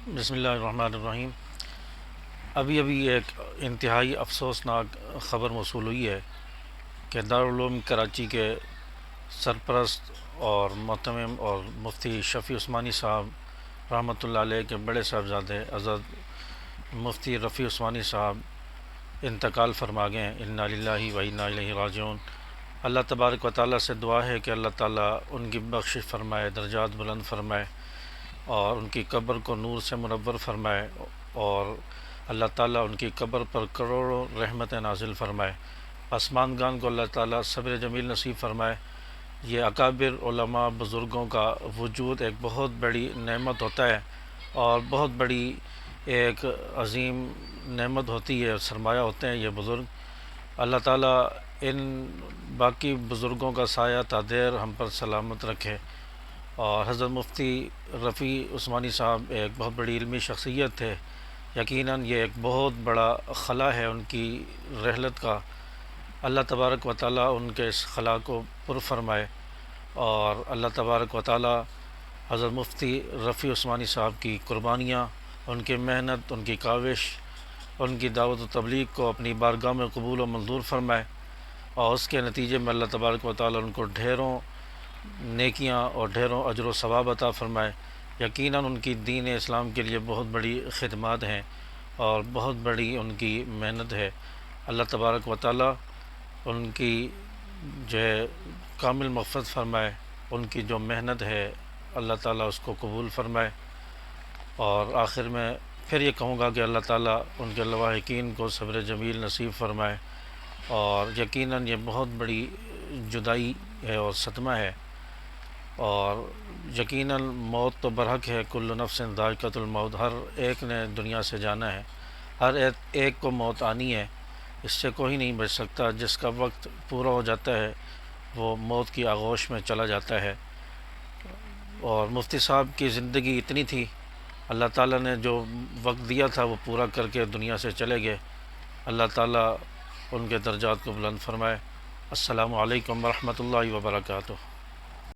بسم اللہ الرحمن الرحیم۔ ابھی ایک انتہائی افسوسناک خبر موصول ہوئی ہے کہ دارالعلوم کراچی کے سرپرست اور محتمم اور مفتی شفیع عثمانی صاحب رحمۃ اللہ علیہ کے بڑے صاحبزادے حضرت مفتی رفیع عثمانی صاحب انتقال فرما گئے ہیں۔ انا للہ و انا الیہ راجعون۔ اللہ تبارک و تعالیٰ سے دعا ہے کہ اللہ تعالیٰ ان کی بخشش فرمائے، درجات بلند فرمائے اور ان کی قبر کو نور سے منور فرمائے، اور اللہ تعالیٰ ان کی قبر پر کروڑوں رحمتیں نازل فرمائے۔ آسمانگان کو اللہ تعالیٰ صبر جمیل نصیب فرمائے۔ یہ اکابر علماء بزرگوں کا وجود ایک بہت بڑی نعمت ہوتا ہے اور بہت بڑی ایک عظیم نعمت ہوتی ہے، سرمایہ ہوتے ہیں یہ بزرگ۔ اللہ تعالیٰ ان باقی بزرگوں کا سایہ تا دیر ہم پر سلامت رکھے۔ اور حضرت مفتی رفیع عثمانی صاحب ایک بہت بڑی علمی شخصیت تھے، یقیناً یہ ایک بہت بڑا خلا ہے ان کی رحلت کا۔ اللہ تبارک و تعالیٰ ان کے اس خلا کو پر فرمائے، اور اللہ تبارک و تعالیٰ حضرت مفتی رفیع عثمانی صاحب کی قربانیاں، ان کی محنت، ان کی کاوش، ان کی دعوت و تبلیغ کو اپنی بارگاہ میں قبول و منظور فرمائے، اور اس کے نتیجے میں اللہ تبارک و تعالیٰ ان کو ڈھیروں نیکیاں اور ڈھیروں اجر و ثواب عطا فرمائے۔ یقیناً ان کی دین اسلام کے لیے بہت بڑی خدمات ہیں اور بہت بڑی ان کی محنت ہے۔ اللہ تبارک و تعالیٰ ان کی جو ہے کامل مغفرت فرمائے، ان کی جو محنت ہے اللہ تعالیٰ اس کو قبول فرمائے۔ اور آخر میں پھر یہ کہوں گا کہ اللہ تعالیٰ ان کے لواحقین کو صبر جمیل نصیب فرمائے، اور یقیناً یہ بہت بڑی جدائی ہے اور صدمہ ہے، اور یقیناً موت تو برحق ہے، کل نفس ذائقۃ الموت، ہر ایک نے دنیا سے جانا ہے، ہر ایک کو موت آنی ہے، اس سے کوئی نہیں بچ سکتا۔ جس کا وقت پورا ہو جاتا ہے وہ موت کی آغوش میں چلا جاتا ہے۔ اور مفتی صاحب کی زندگی اتنی تھی، اللہ تعالیٰ نے جو وقت دیا تھا وہ پورا کر کے دنیا سے چلے گئے۔ اللہ تعالیٰ ان کے درجات کو بلند فرمائے۔ السلام علیکم ورحمۃ اللہ وبرکاتہ۔